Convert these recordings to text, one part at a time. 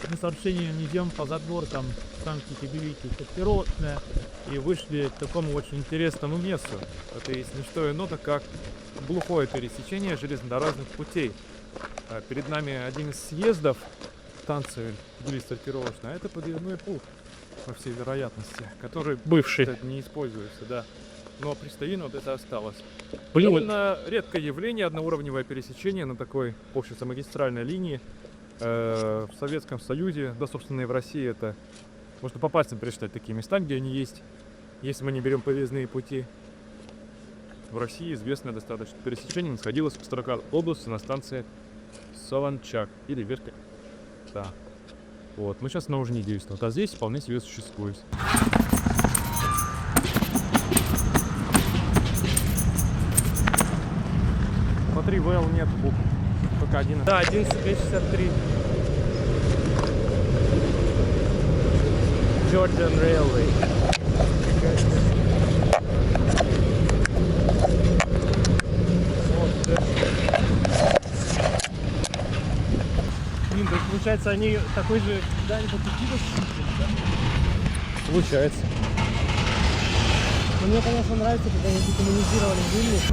Мы с Арсением идем по задворкам Санкт-Петербурга Великой и вышли к такому очень интересному месту. Это есть не что иное, как глухое пересечение железнодорожных путей. Перед нами один из съездов станции сортировочная, а это подъездной пункт, по всей вероятности, который Бывший. не используется, да. Но при Ставино вот это осталось. Блин, Довольно редкое явление, одноуровневое пересечение на такой общемагистральной линии. В Советском Союзе, да, собственно, и в России это можно по пальцам пересчитать такие места, где они есть. Если мы не берем подъездные пути, в России известное достаточно пересечение находилось в Старокалской области на станции Солончак или Верка. Да. Вот, мы сейчас на уже не действуем, а здесь вполне себе существует. Смотри, ВЛ нет букв. Только один. да, 1163. Georgian Railway. Блин, то есть, получается, они такой же дань по пути да? Получается. Но мне, конечно, нравится, когда они декоммунизировали Вильнюс.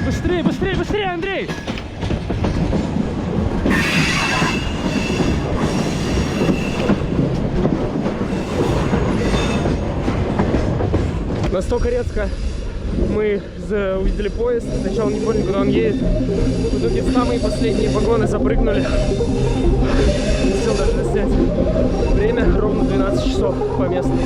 Быстрее, быстрее, быстрее, Андрей! Настолько резко мы увидели поезд, сначала не поняли, куда он едет. В итоге в самые последние вагоны запрыгнули. Не сил даже снять. Время ровно 12 часов по местному.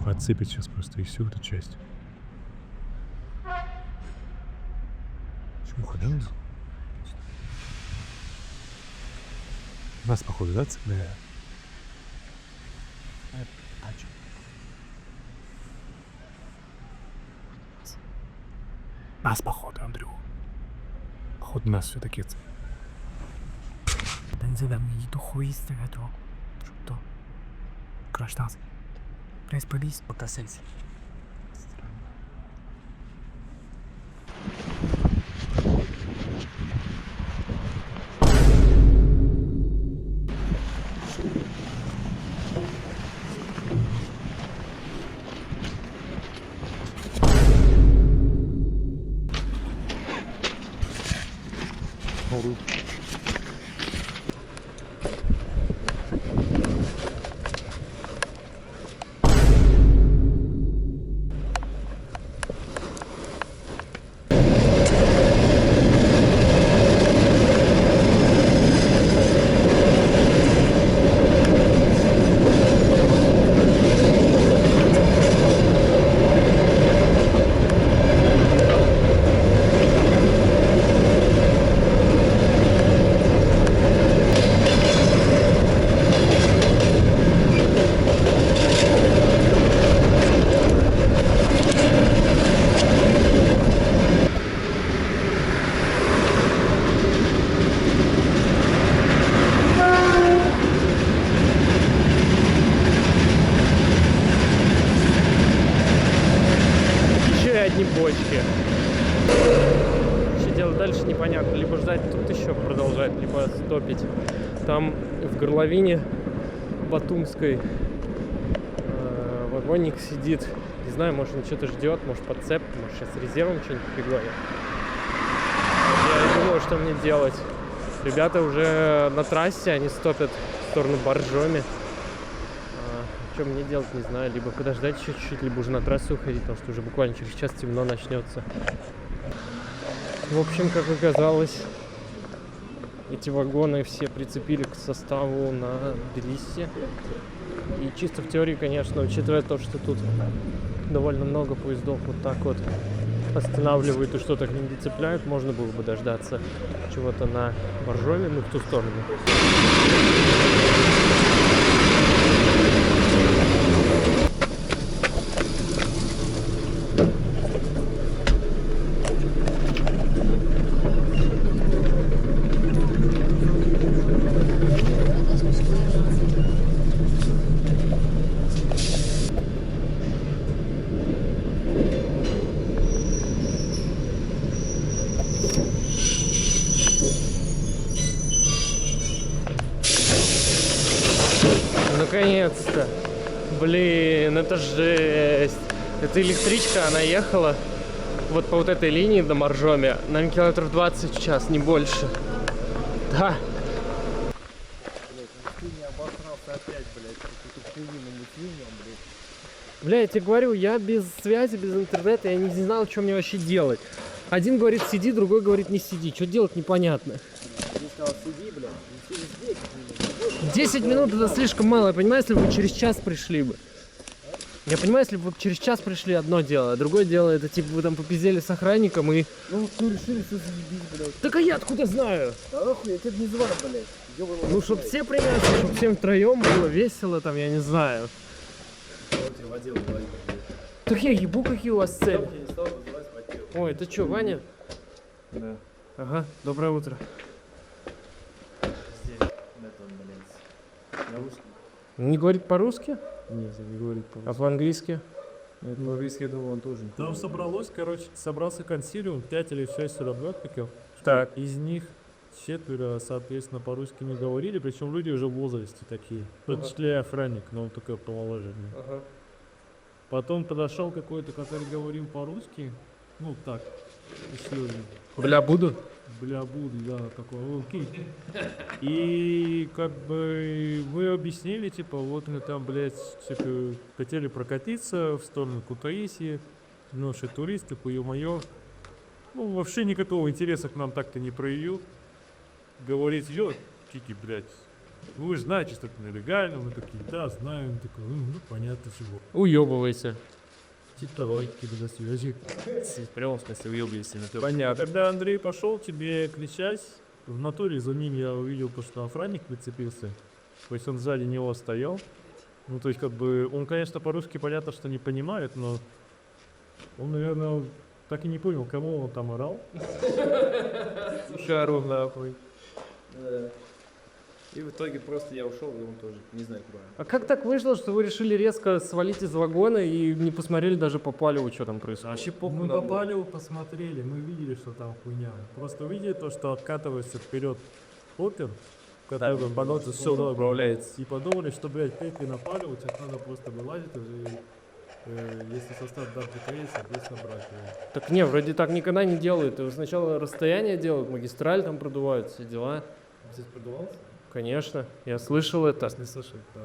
Отсыпать сейчас просто и всю эту часть. Чему ходил? Нас, походу, да, цепляют? Нас, походу, Андрю. Походу, нас все-таки цепляют. Dann sind wir mit der Huiste da. Gражданский. Пресс-полис. Фотосенсия. стопить. Там в горловине Батумской вагонник сидит. Не знаю, может он что-то ждет, может подцеп, может сейчас резервом что-нибудь пригонит. Я не думаю, что мне делать. Ребята уже на трассе, они стопят в сторону Боржоми. Что мне делать, не знаю. Либо подождать еще чуть-чуть, либо уже на трассу уходить, потому что уже буквально через час темно начнется. В общем, как оказалось, эти вагоны все прицепили к составу на Тбилиси. И чисто в теории, конечно, учитывая то, что тут довольно много поездов вот так вот останавливают и что-то к ним цепляют, можно было бы дождаться чего-то на Боржоме, ну, в ту сторону. Наконец-то. Блин, это жесть. Эта электричка, она ехала вот по вот этой линии до Боржоми, наверное, километров 20 в час, не больше. Да. Бля, я тебе говорю, я без связи, без интернета, я не знал, что мне вообще делать. Один говорит сиди, другой говорит не сиди. Что делать, непонятно. 10 минут это слишком мало, я понимаю, если бы вы через час пришли бы. Я понимаю, если бы вы через час пришли, одно дело, а другое дело, это типа вы там попиздели с охранником и... Ну, ты решили все заебись, блядь. Так а я откуда знаю? Да нахуй, я тебя не звал, блядь. Ну, чтоб все принесли, чтоб всем втроем было весело, там, я не знаю. Так я ебу, какие у вас цели. Ой, это что, Ваня? Да. Ага, доброе утро. Не говорит по-русски? Нет, не говорит А по-русски. по-английски? Это по-английски, я думаю, он тоже. Там собралось, собрался консилиум 5 или 6 работников. Так. Из них 4, соответственно, по-русски не говорили, причем люди уже в возрасте такие. В том числе и охранник, но он только помоложе. Ага. Потом подошел какой-то, который говорил по-русски. Ну так, еще Бля, буду? бля, буду, да, такой, окей. И как бы вы объяснили, типа, вот мы там, блядь, типа, хотели прокатиться в сторону Кутаиси, наши туристы, ё-моё. Ну, вообще никакого интереса к нам так-то не проявил. Говорит, кики, блядь, вы же знаете, что это нелегально. Мы такие, да, знаем. Такой, ну, понятно чего. Уебывайся. Типа, давай, до связи. В прямом смысле уебывайся. Понятно. Когда Андрей пошел тебе кричать, в натуре за ним я увидел, что охранник прицепился. То есть он сзади него стоял. Ну, то есть, как бы, он, конечно, по-русски понятно, что не понимает, но он, наверное, так и не понял, кому он там орал. Шару нахуй. Да. И в итоге просто я ушел, и он тоже не знаю куда. А как так вышло, что вы решили резко свалить из вагона и не посмотрели даже по Палеву, что там происходит? Вообще похуй Мы нам попали, посмотрели, мы видели, что там хуйня. Просто увидели то, что откатывается вперед опер, который болото все управляется. И подумали, что, блядь, ты напалил, тебе надо просто вылазить уже. Если состав дар ДКС, соответственно, брать его. Так не, вроде так никогда не делают. Сначала расстояние делают, магистраль там продувают, все дела. Здесь продувался? Конечно, я слышал это. Не слышал, да.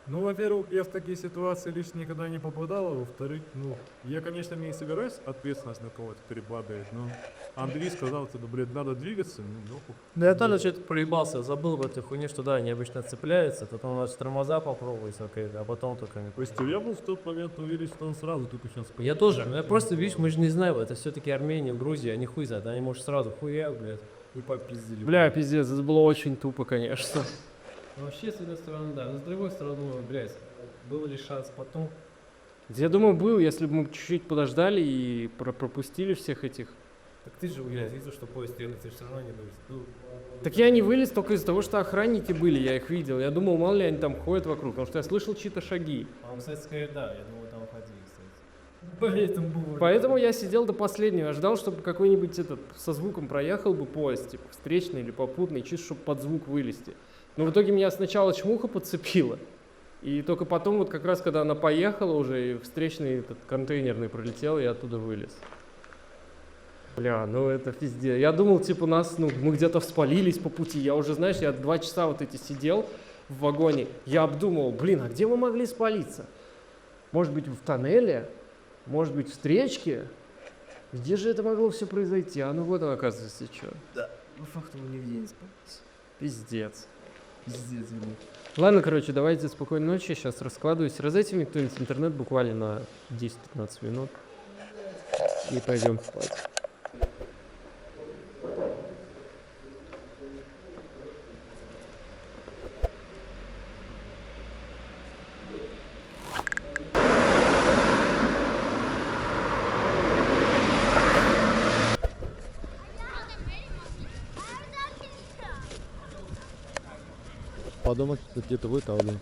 Ну, во-первых, я в такие ситуации лично никогда не попадал, а во-вторых, ну, я, конечно, не собираюсь ответственность на кого-то перекладывать, но Андрей сказал, что, блядь, надо двигаться, ну, нахуй. Да я тоже что-то проебался, забыл в этой хуйне, что да, они обычно цепляются, потом надо тормоза попробовать, а потом только... То есть я был в тот момент уверен, что он сразу только сейчас... Я тоже, я просто, видишь, мы же не знаем, это все-таки Армения, Грузия, они хуй знают, они, может, сразу хуя, блядь, и попиздили. Бля, пиздец, это было очень тупо, конечно. Ну, вообще, с одной стороны, да, но с другой стороны, блядь, был ли шанс потом? Я думаю, был, если бы мы чуть-чуть подождали и пропустили всех этих. Так ты же, блядь, видел, что поезд едет, ты же все равно не вылез. Ну, Так я не вылез только из-за того, что охранники были, я их видел. Я думал, мало ли они там ходят вокруг, потому что я слышал чьи-то шаги. а он, кстати, скорее, да, я думал, там уходили, кстати. Поэтому я сидел до последнего, ждал, чтобы какой-нибудь этот со звуком проехал бы поезд, типа встречный или попутный, чисто чтобы под звук вылезти. Но в итоге меня сначала чмуха подцепила, и только потом, вот как раз когда она поехала уже, и встречный этот контейнерный пролетел, я оттуда вылез. Бля, ну это пиздец. Я думал, типа, мы где-то вспалились по пути. Я уже, знаешь, я 2 часа вот эти сидел в вагоне. Я обдумывал, блин, а где мы могли спалиться? Может быть, в тоннеле? Может быть, в встречке? Где же это могло все произойти? А ну вот, оказывается, что. Да, по факту мы нигде не спались. Пиздец. Пиздец, блин. Ладно, короче, давайте спокойной ночи. Сейчас раскладываюсь. Раздайте мне кто-нибудь интернет буквально на 10-15 минут. И пойдем спать. Подумать, что где-то вытавлен.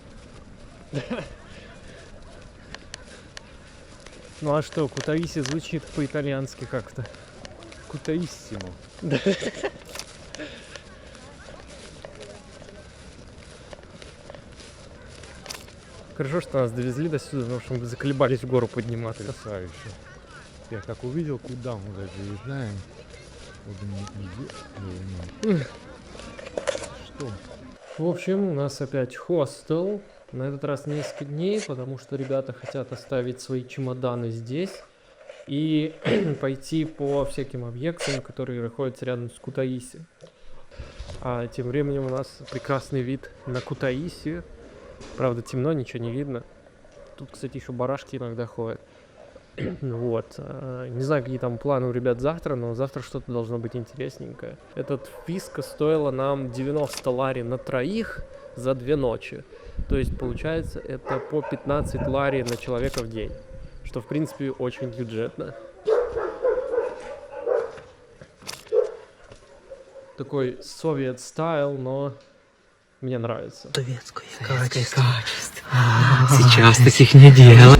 Ну а что, Кутаиси звучит по-итальянски как-то. Кутаиссимо. Хорошо, что нас довезли до сюда, потому что мы заколебались в гору подниматься. Потрясающе. Я как увидел, куда мы даже не знаем. Вот где. Что? В общем, у нас опять хостел. На этот раз несколько дней, потому что ребята хотят оставить свои чемоданы здесь и пойти по всяким объектам, которые находятся рядом с Кутаиси. А тем временем у нас прекрасный вид на Кутаиси. Правда, темно, ничего не видно. Тут, кстати, еще барашки иногда ходят. Вот. Не знаю, какие там планы у ребят завтра, но завтра что-то должно быть интересненькое. Этот фиска стоила нам 90 лари на троих за 2 ночи. То есть, получается, это по 15 лари на человека в день. Что, в принципе, очень бюджетно. Такой совет стайл, но мне нравится. Советское качество. Сейчас таких не делают.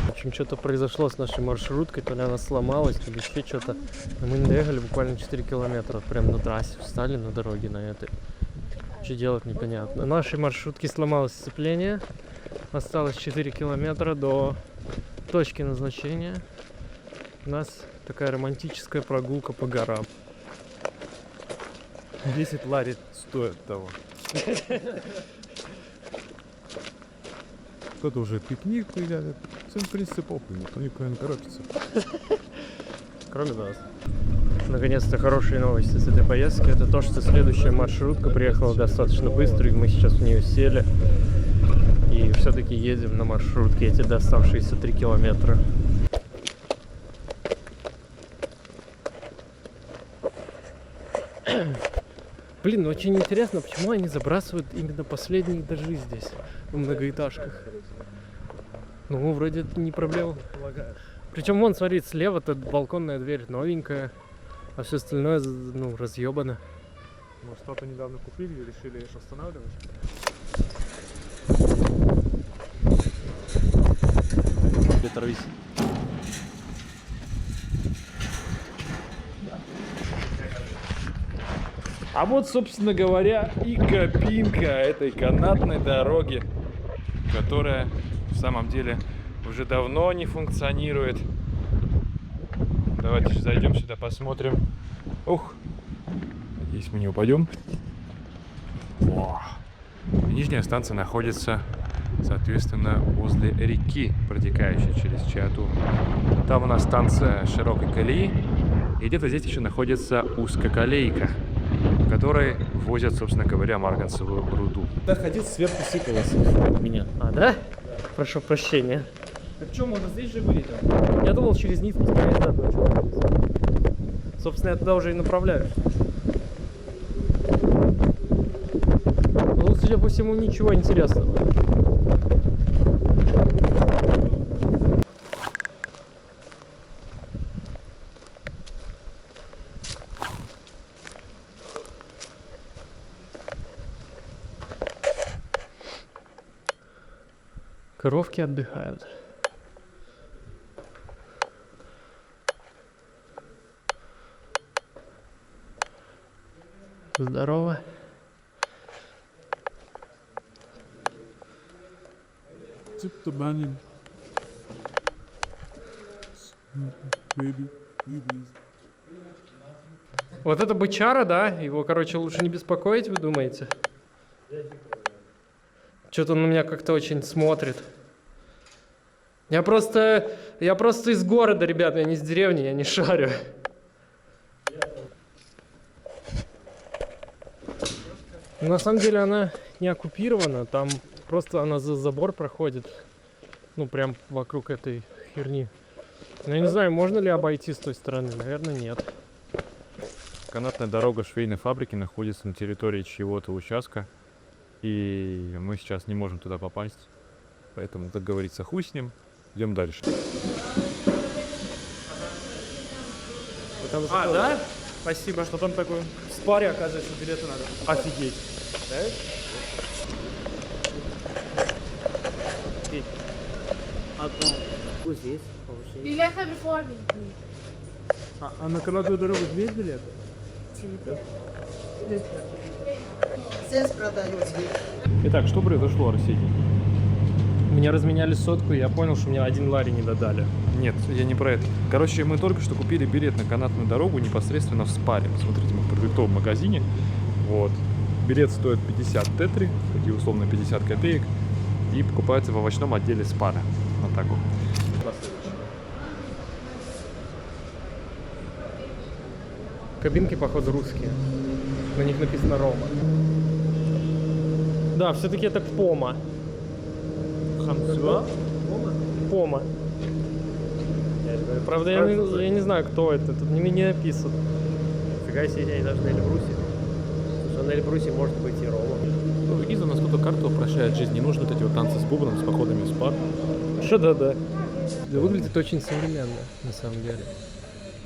В общем, что-то произошло с нашей маршруткой, то ли она сломалась, то ли еще что-то. Мы не доехали буквально 4 километра, прям на трассе встали на дороге на этой. Что делать непонятно. На нашей маршрутке сломалось сцепление. Осталось 4 километра до точки назначения. У нас такая романтическая прогулка по горам. 10 лари стоит того. Кто-то уже пикник приедет. Всем, в принципе, похуй, никто никуда не торопится. Кроме нас. Наконец-то хорошие новости с этой поездки. Это то, что следующая маршрутка приехала достаточно быстро, и мы сейчас в нее сели. И все-таки едем на маршрутке эти доставшиеся 3 километра. Блин, ну очень интересно, почему они забрасывают именно последние этажи здесь, в многоэтажках. Ну, вроде это не проблема. Причем вон, смотри, слева-то балконная дверь новенькая, а все остальное, ну, разъебано. Может, что-то недавно купили и решили лишь останавливать? Оторвись. А вот, собственно говоря, и кабинка этой канатной дороги, которая в самом деле уже давно не функционирует. Давайте же зайдем сюда, посмотрим. Ух, надеюсь, мы не упадем. О, нижняя станция находится, соответственно, возле реки, протекающей через Чиату. Там у нас станция широкой колеи, и где-то здесь еще находится узкоколейка, в которой возят, собственно говоря, марганцевую руду. Да, ходил сверху сыпалось от меня. А, да? Прошу прощения. Так что, можно здесь же были там? Я думал, через низ пускай заодно что-то. Собственно, я туда уже и направляюсь. Ну, судя по всему, ничего интересного. Коровки отдыхают. Здорово. Tip the banyan. Baby, babies. Вот это бычара, да? Его, короче, лучше не беспокоить, вы думаете? Что-то он на меня как-то очень смотрит. Я просто из города, ребят, я не из деревни, я не шарю. На самом деле она не оккупирована, там просто она за забор проходит. Ну, прям вокруг этой херни. Но я не знаю, можно ли обойти с той стороны, наверное, нет. Канатная дорога швейной фабрики находится на территории чьего-то участка. И мы сейчас не можем туда попасть. Поэтому, как говорится, хуй с ним. Идем дальше. А, да? Спасибо. Что там такое? В спаре, оказывается, билеты надо. Офигеть. Да? You left her before me. А на канатную дорогу есть билет? Здесь продают. Итак, что произошло, Арсений? Меня разменяли сотку, и я понял, что мне один лари не додали. Нет, я не про это. Короче, мы только что купили билет на канатную дорогу непосредственно в Спаре. Смотрите, мы в продуктовом магазине. Вот. Билет стоит 50 тетри, такие условно 50 копеек. И покупается в овощном отделе Спара. Вот так вот. Кабинки, походу, русские. На них написано Рома. Да, все-таки это Пома. Хамсуа? Пома. Правда, я не знаю, кто это. Тут не написано. Фига себе, даже на Эльбрусе. Слушай, на Эльбрусе может быть и Рома. Ну, Виза нас кто-то карту упрощает жизнь. Не нужно вот эти вот танцы с бубном, с походами в Спар. Что да. Выглядит очень современно, на самом деле.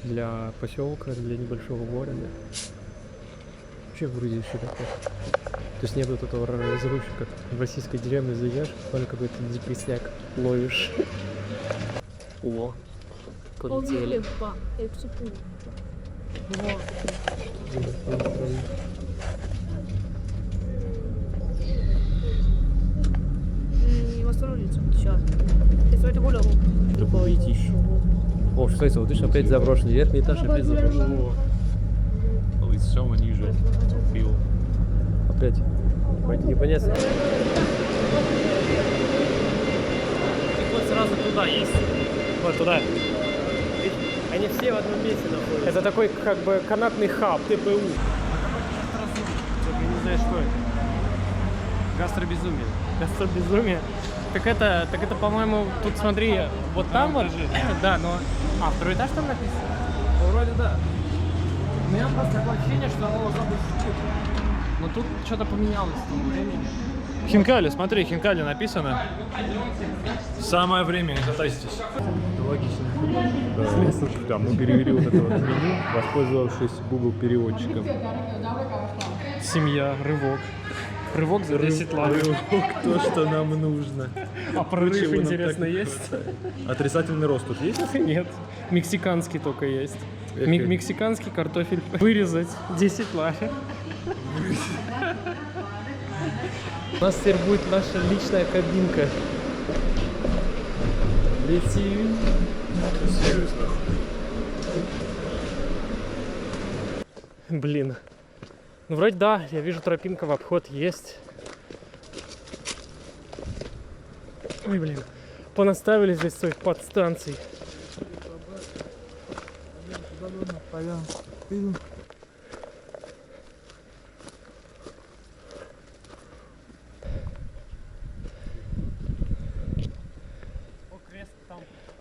Для поселка, для небольшого города. Вообще в Грузии еще такое. То есть нет вот этого разрушика, как в российской деревне заезжаешь, только какой-то депресняк ловишь. О, полетели. Не восстановится. Сейчас. Если это гулял. Летишь. О, что это? Вот видишь, опять заброшенный. Верхний этаж опять заброшенный. Опять. Пойди, непонятно. Вот сразу туда есть. Вот туда. Они все в одном месте находятся. Это такой как бы канатный хаб, ТПУ. Я не знаю, что это. Гастробезумие. Гастробезумие? Так это, по-моему, тут смотри, вот там вот. Да, но. А, второй этаж там написано? Вроде да. У меня просто такое ощущение, что оно должно быть тут. Но тут что-то поменялось с того времени. Хинкали, смотри, Хинкали написано. Самое время, катайтесь. Логично. Да, мы перевели вот это вот меню, воспользовавшись Google переводчиком. Семья, рывок. Рывок за 10 лав. То, что нам нужно. А прорыв, Почему нам интересно, так- есть? Отрицательный рост тут есть? Нет. Мексиканский только есть. Эх, Мексиканский картофель вырезать 10 лафер. У нас теперь будет наша личная кабинка. Летим. Блин. Ну вроде да, я вижу, тропинка в обход есть. Ой, блин. Понаставили здесь своих подстанций.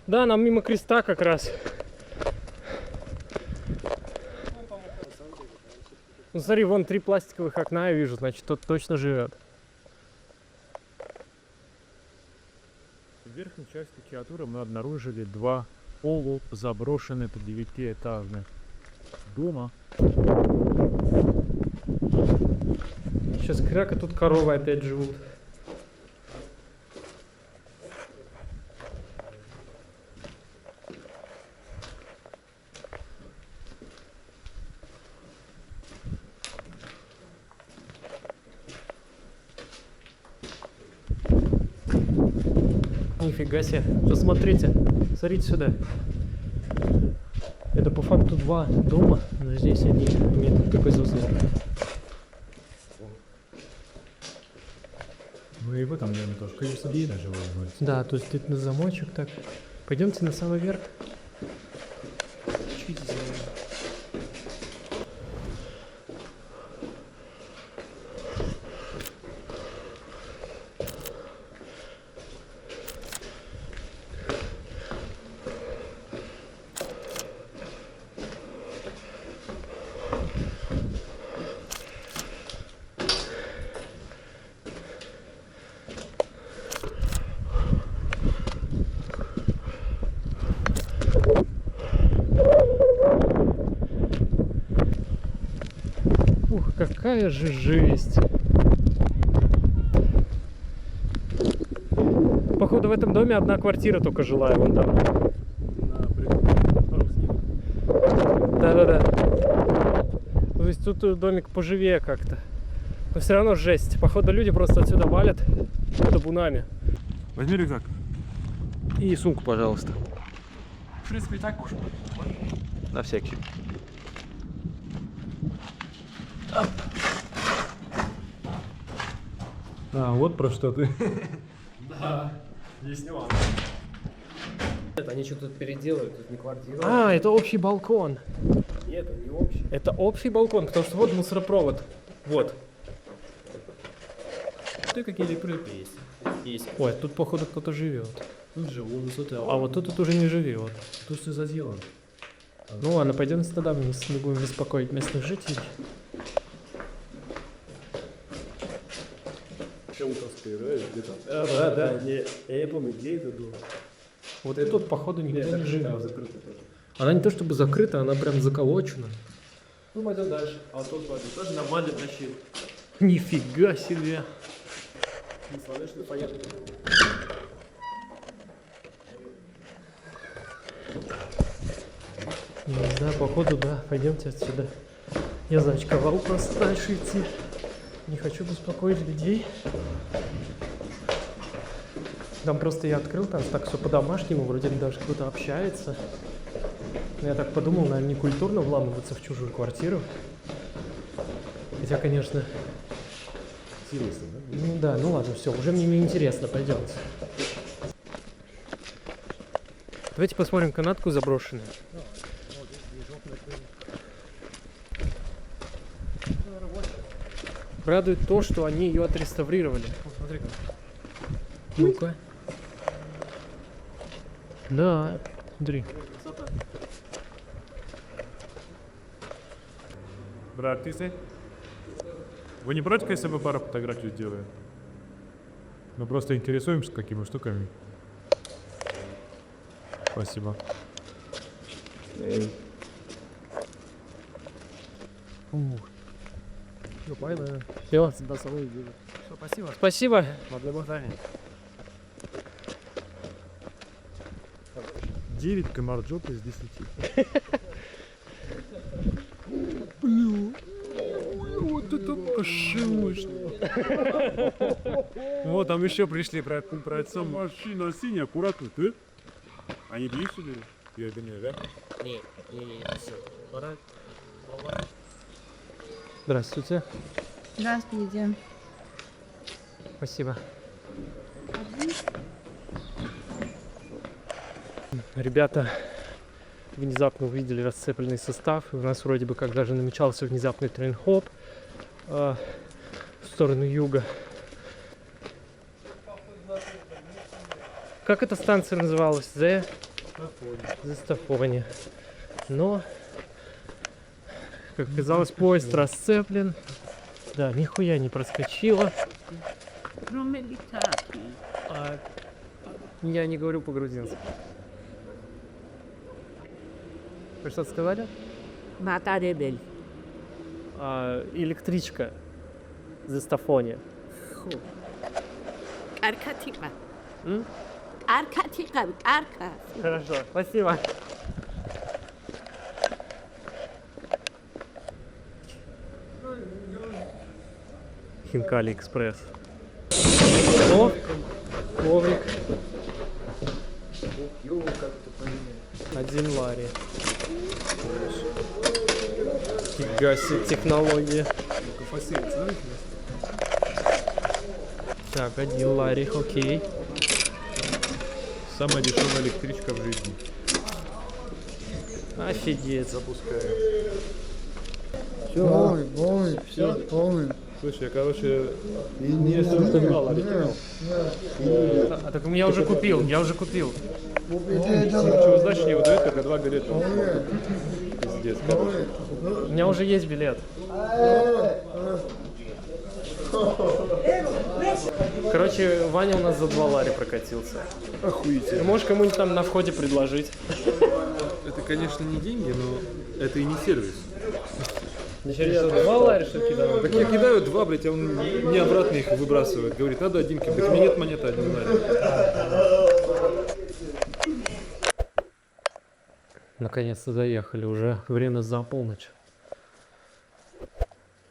Да, нам мимо креста как раз. Ну смотри, вон 3 пластиковых окна я вижу, значит, тот точно живет. В верхней части Киатура мы обнаружили 2 полузаброшенных 9-этажных дома. Сейчас кряка, тут коровы опять живут. Нифига себе. Посмотрите. Смотрите сюда. Это по факту 2 дома, но здесь они имеют какой зазор. Ну и в этом доме тоже, конечно, видно живое. Да, то есть тут на замочек так. Пойдемте на самый верх. Чуть Ух, какая же жесть. Походу в этом доме одна квартира только жилая вон там. Да-да-да. То есть тут домик поживее как-то. Но все равно жесть. Походу люди просто отсюда валят табунами. Возьми рюкзак. И сумку, пожалуйста. В принципе, и так можно. На всякий. А, вот про что ты. Да, есть нюанс. Нет, они что-то переделают, тут не квартира. А, это общий балкон. Нет, это не общий. Это общий балкон, потому что вот мусоропровод. Вот. Тут какие электрики есть. Есть. Ой, тут походу кто-то живет. Тут живут, тут, а вот тут уже не живет. Тут все заделано. Ну ладно, пойдем тогда, мы не будем беспокоить местных жителей. Да, я помню, где это дом. Вот и тут, походу, никто не живет. Она не то чтобы закрыта, она прям заколочена. Ну, пойдем дальше. А вот тут тоже нормально тащил. Нифига себе. Не знаю, походу, да. Пойдемте отсюда. Я зачковал просто дальше идти. Не хочу беспокоить людей. Там просто я открыл, там так все по-домашнему, вроде даже кто-то общается. Но я так подумал, наверное, не культурно вламываться в чужую квартиру. Хотя, конечно... Интересно, да? Ну да, ну ладно, все, уже мне не интересно, пойдемте. Давайте посмотрим канатку заброшенную. Радует то, что они ее отреставрировали. Смотри-ка. Ну-ка. Да, смотри. Брат, ты Вы не против, если мы пару фотографий сделаем? Мы просто интересуемся какими штуками. Спасибо. Все. Спасибо. Спасибо. 9 комарджоп из 10. Вот это пошивочно. Вот, там еще пришли про отцом. Машина синяя, аккуратно, ты? Они бьют сюда? Я вернее, да? Здравствуйте. Здравствуйте. Спасибо. Ребята внезапно увидели расцепленный состав, и у нас вроде бы как даже намечался внезапный трейн-хоп в сторону юга. Как эта станция называлась? Застафония. Но, как оказалось, поезд расцеплен. Да, нихуя не проскочило. Я не говорю по-грузински. Вы что-то сказали? Матаребель. Электричка. Застафония. Аркатика. М? Аркатика. Арка. Хорошо, спасибо. Хинкали Экспресс. О, коврик. 1 лари. Фига себе технология. Так, 1 лари, окей. Самая дешевая электричка в жизни. Офигеть. Запускаю. Все, полный. Слушай, я, короче, не сортировал, А так я уже купил. Что, значит, не выдают только 2 билета? Пиздец, короче. У меня уже есть билет. Короче, Ваня у нас за 2 лари прокатился. Охуительно. Ты можешь кому-нибудь там на входе предложить? Это, конечно, не деньги, но это и не сервис. Серьезно, 2 лари что ли кидал? Так я кидаю 2, блядь, а он мне обратно их выбрасывает. Говорит, надо 1 кидать. Так у меня нет монеты 1 лари. Наконец-то доехали, уже время за полночь.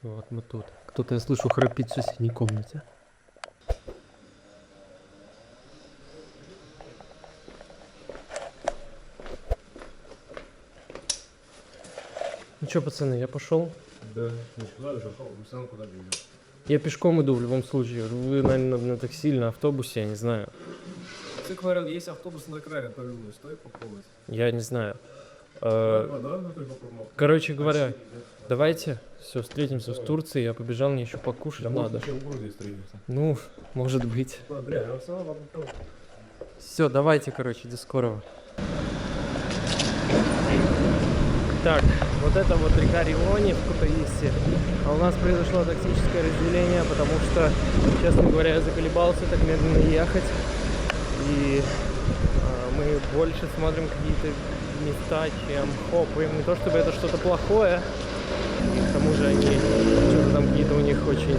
Вот мы тут. Кто-то, я слышу, храпит в соседней комнате. Ну чё, пацаны, я пошел. Да, куда же, сам куда бежишь? Я пешком иду в любом случае. Вы, наверное, на такси или на автобусе, я не знаю. Ты говорил, есть автобус на крае, повезло, стой попробовать. Я не знаю. Вода, ну ты попробовал. Короче говоря, давайте все, встретимся в Турции. Я побежал, мне еще покушать надо. Еще в Грузии встретимся. Ну, может быть. Бля, я все равно попробую. Все, давайте, короче, до скорого. Так, вот это вот река Риони в Кутаиси. А у нас произошло тактическое разделение, потому что, честно говоря, я заколебался так медленно ехать. И мы больше смотрим какие-то места, чем хопаем. Не то чтобы это что-то плохое. И к тому же они что-то там какие-то у них очень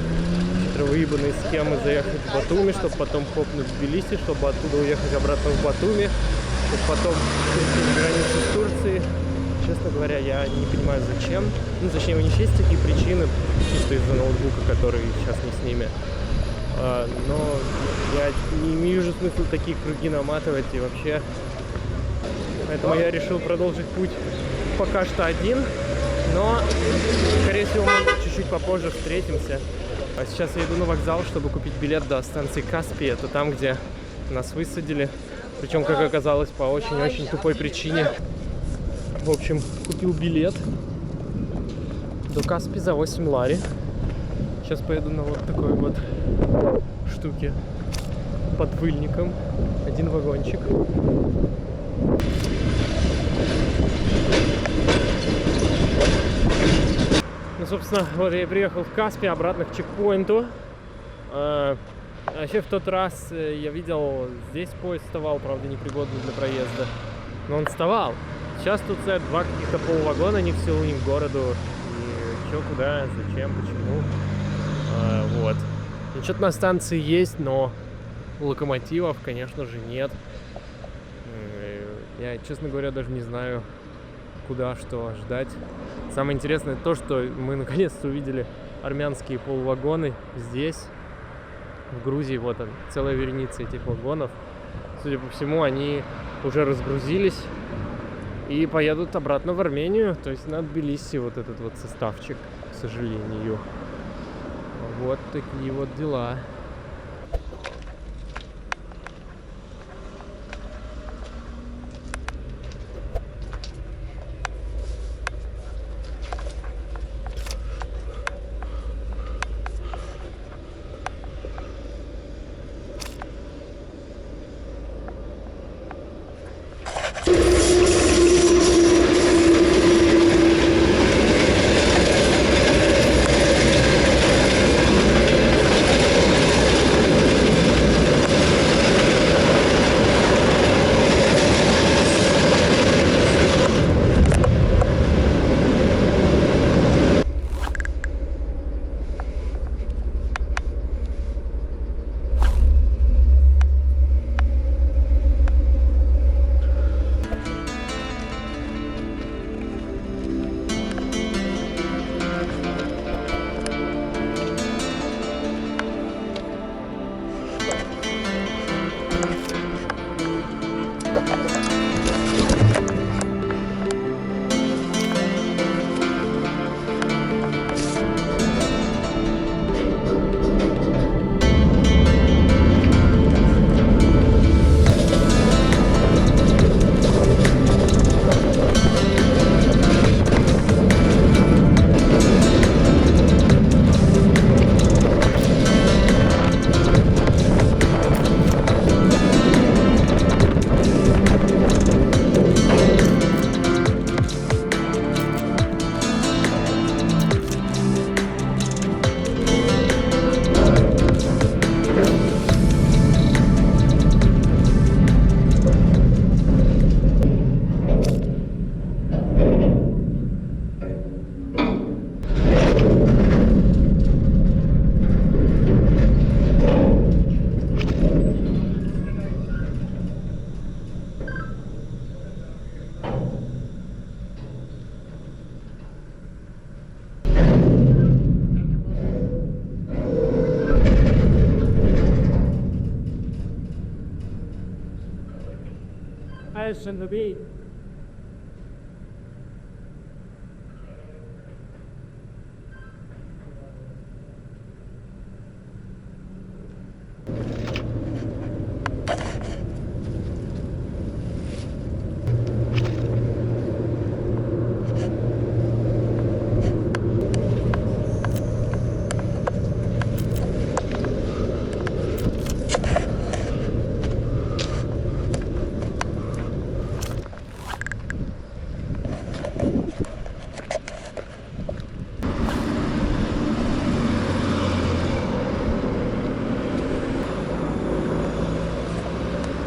хитро выебанные схемы заехать в Батуми, чтобы потом хопнуть в Тбилиси, чтобы оттуда уехать обратно в Батуми, чтобы потом перейти границу с Турцией. Честно говоря, я не понимаю, зачем. Ну, точнее, у них есть такие причины, чисто из-за ноутбука, который сейчас не с ними. Но я не вижу смысла такие круги наматывать и вообще. Поэтому я решил продолжить путь пока что один. Но, скорее всего, мы чуть-чуть попозже встретимся. А сейчас я иду на вокзал, чтобы купить билет до станции Каспий. Это там, где нас высадили. Причем, как оказалось, по очень-очень тупой причине. В общем, купил билет до Каспи за 8 лари. Сейчас поеду на вот такой вот штуке под выльником. Один вагончик. Ну, собственно, вот я приехал в Каспи, обратно к чекпоинту. Вообще, в тот раз я видел, здесь поезд вставал, правда, непригодный для проезда. Но он вставал. Сейчас тут стоят 2 каких-то полвагона, ни в селу, ни к городу. И чё, куда, зачем, почему. Вот. И что-то на станции есть, но локомотивов, конечно же, нет. Я, честно говоря, даже не знаю, куда, что ждать. Самое интересное то, что мы наконец-то увидели армянские полвагоны здесь, в Грузии. Вот он, целая вереница этих вагонов. Судя по всему, они уже разгрузились и поедут обратно в Армению, то есть на Тбилиси, вот этот вот составчик, к сожалению. Вот такие вот дела. Дальше, ну бей.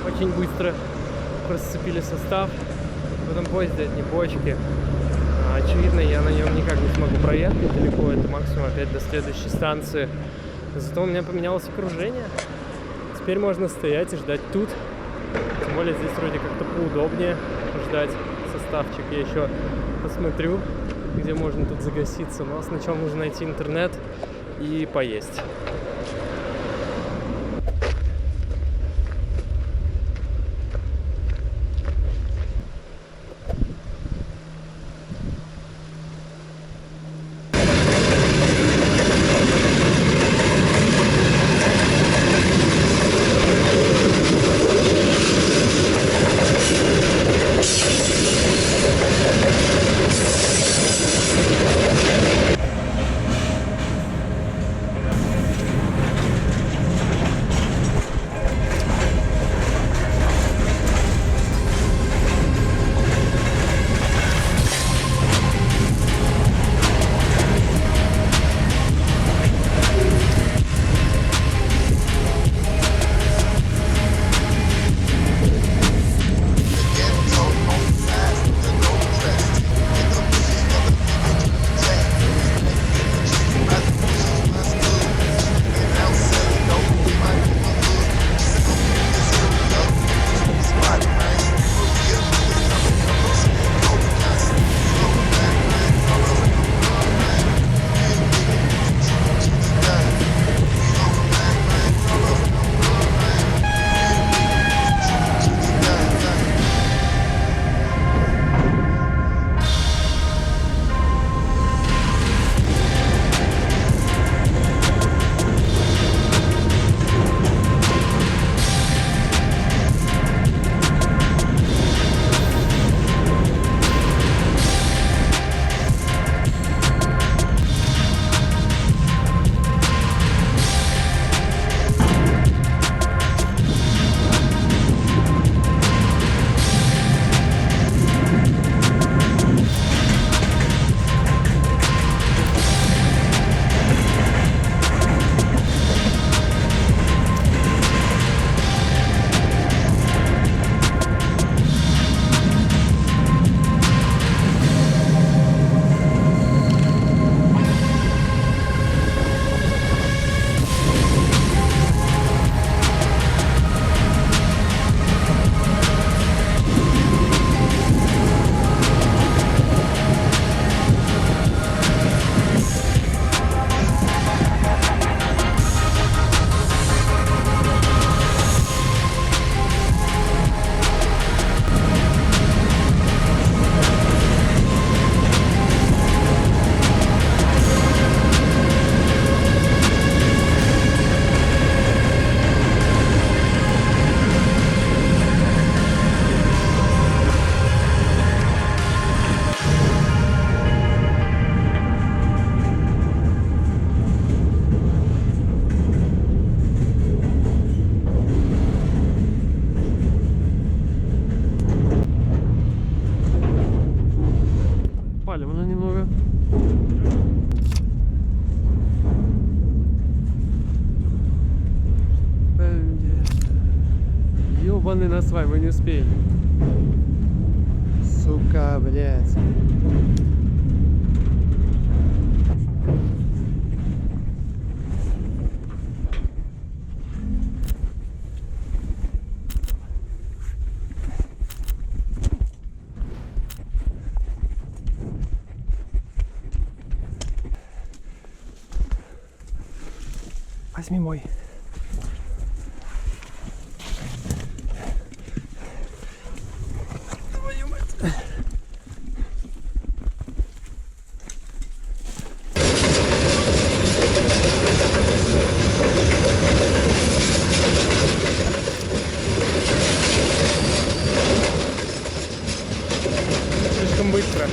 Очень быстро просцепили состав. В этом поезде одни бочки. Очевидно, я на нем никак не смогу проехать далеко. Это максимум опять до следующей станции. Зато у меня поменялось окружение. Теперь можно стоять и ждать тут. Тем более здесь вроде как-то поудобнее ждать составчик. Я еще посмотрю, где можно тут загаситься. Но сначала нужно найти интернет и поесть. Ёбаный насвай, мы не успеем. Сука, блядь. Возьми мой. Слишком быстро.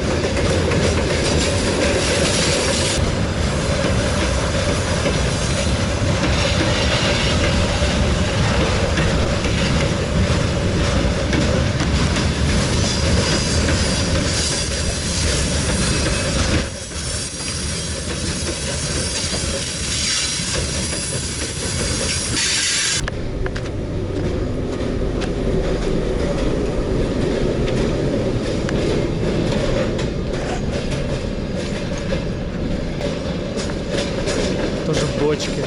Тоже бочки.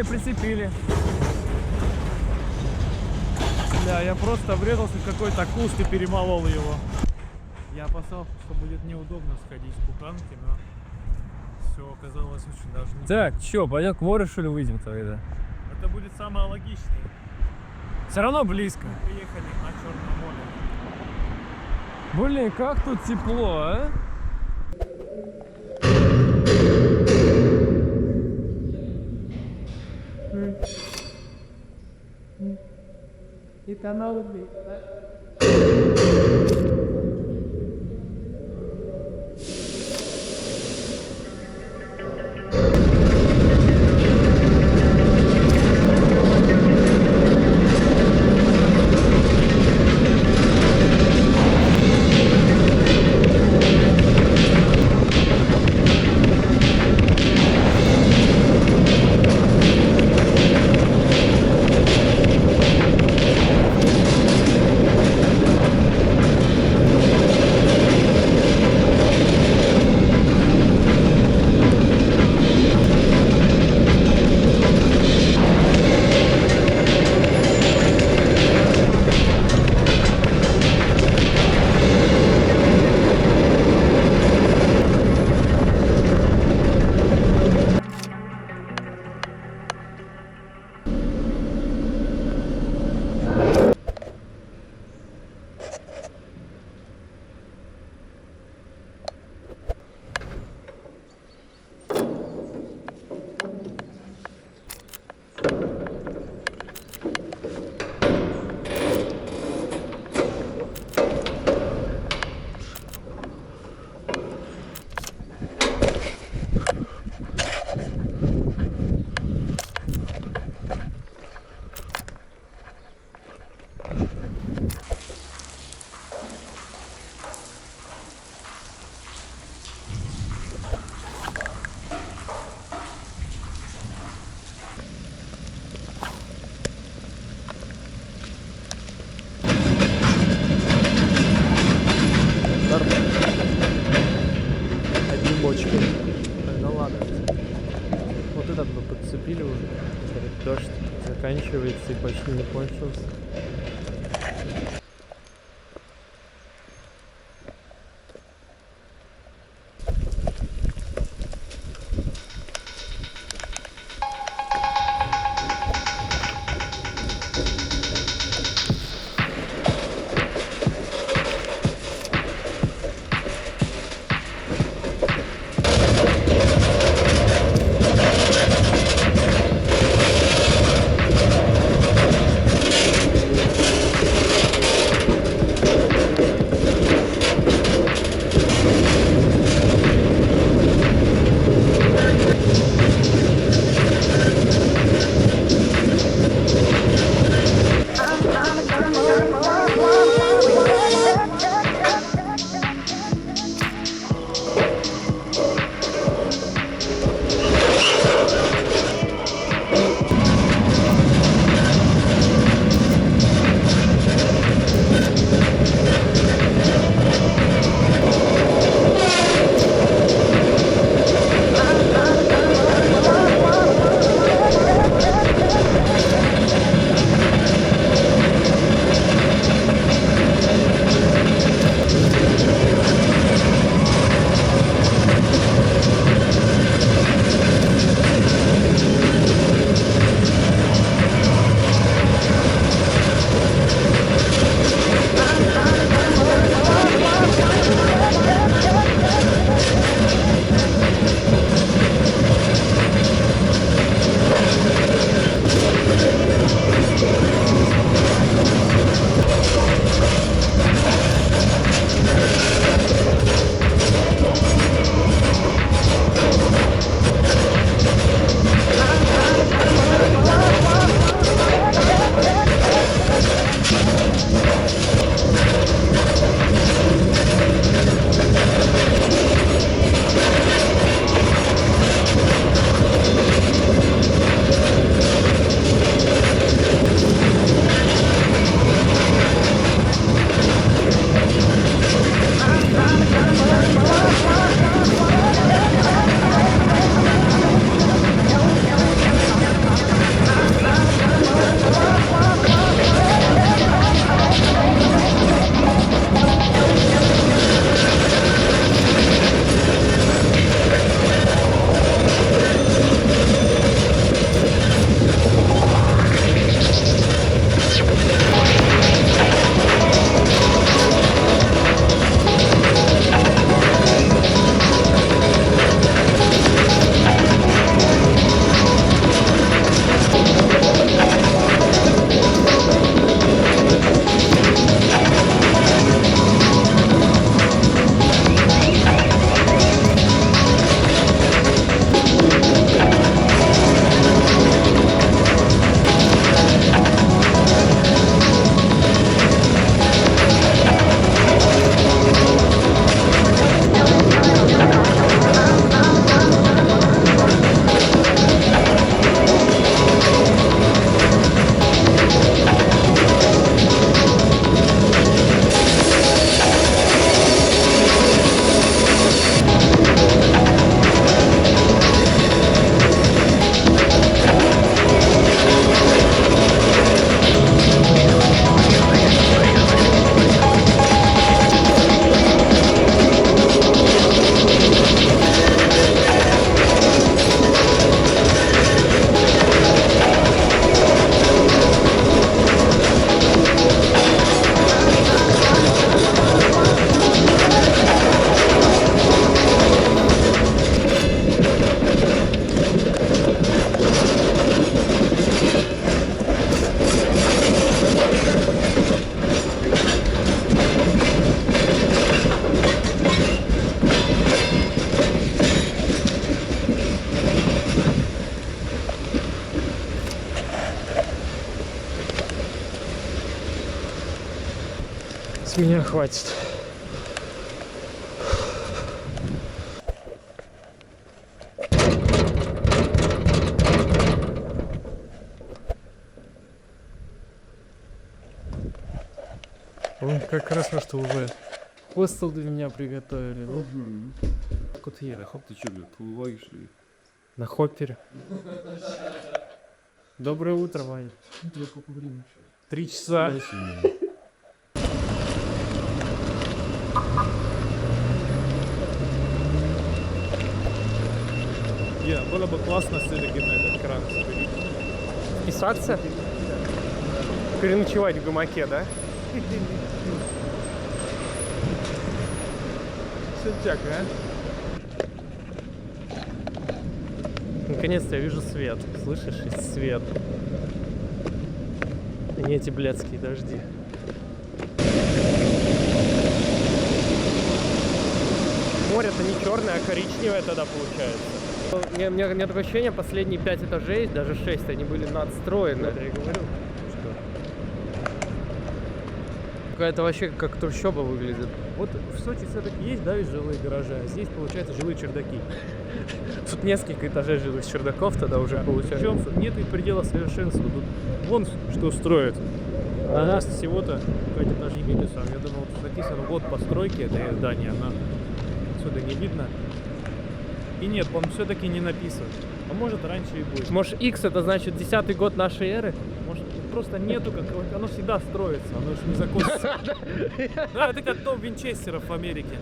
и прицепили. Бля, я просто врезался в какой-то куст и перемолол его. Я опасался, что будет неудобно сходить с буханки, но все оказалось очень даже не Так, чё, пойдем к морю, что ли, выйдем тогда? Это будет самое логичное. Все равно близко. Приехали на Черное море. Блин, как тут тепло, а? Одни бочки. Ну ладно. Вот этот мы подцепили уже. Дождь заканчивается и почти не кончился. С меня хватит. Ой, как хорошо, что уже хостел для меня приготовили. Ну, куда ели? Хоп, ты что, блядь, плываешь ли? На хоппере. Доброе утро, Ваня. 3 часа. Было бы классно все-таки на этот кран сходить. Писаться? Переночевать в гамаке, да? Сентяк, а? Наконец-то я вижу свет. Слышишь? Есть свет. И не эти блядские дожди. Море-то не черное, а коричневое тогда получается. У меня такое ощущение, последние 5 этажей, даже 6, они были надстроены. Я и говорю, что какая-то вообще как трущоба выглядит. Вот в Сочи все-таки есть, да, ведь жилые гаражи, а здесь, получается, жилые чердаки. Тут несколько этажей жилых чердаков тогда уже получается. Причем нет и предела совершенства. Тут вон что строят. А нас всего-то 5 этажей минусом. Я думал, тут написано год постройки этого здания, но отсюда не видно. И нет, он все-таки не написан. А может раньше и будет. Может, X это значит 10-й год нашей эры? Может просто нету какого-то. Оно всегда строится, оно же не закончится. Да, это как дом Винчестеров в Америке.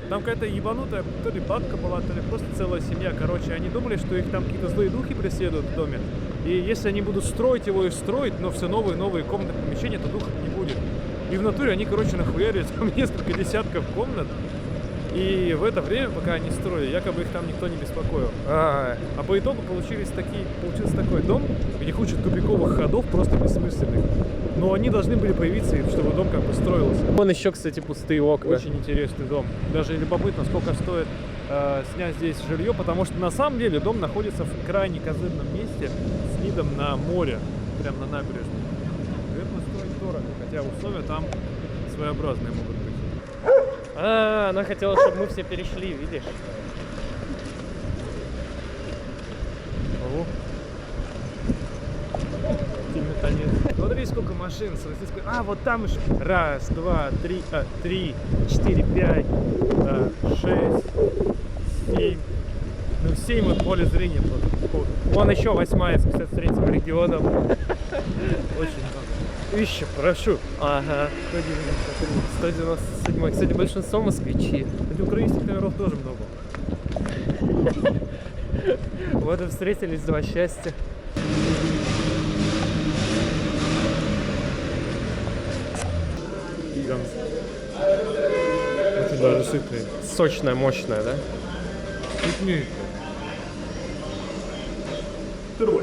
Там какая-то ебанутая, то ли бабка была, то ли просто целая семья. Короче, они думали, что их там какие-то злые духи преследуют в доме. И если они будут строить его и строить, но все новые и новые комнаты, помещения, то духов не будет. И в натуре они, короче, нахуярили там несколько десятков комнат. И в это время, пока они строили, якобы их там никто не беспокоил. А по итогу получился такой дом, где куча тупиковых ходов просто бессмысленных. Но они должны были появиться, чтобы дом как бы строился. Вон еще, кстати, пустые окна. Очень интересный дом. Даже любопытно, сколько стоит снять здесь жилье, потому что на самом деле дом находится в крайне козырном месте с видом на море, прям на набережной. Наверное, стоит дорого, хотя условия там своеобразные могут быть. Она хотела, чтобы мы все перешли, видишь? Смотри, сколько машин с российской. А, вот там еще. 1, 2, 3, 3, 4, 5, 6, 7. Ну, 7 вот поле зрения. Вон еще 8-я с 53-м регионом. Очень много. Еще, прошу. Ага. 197. Кстати, большинство москвичи. Хотя украинских номеров тоже много. Вот и встретились, два счастья. Очень даже сытные. Сочная, мощная, да? Сытные. Второй.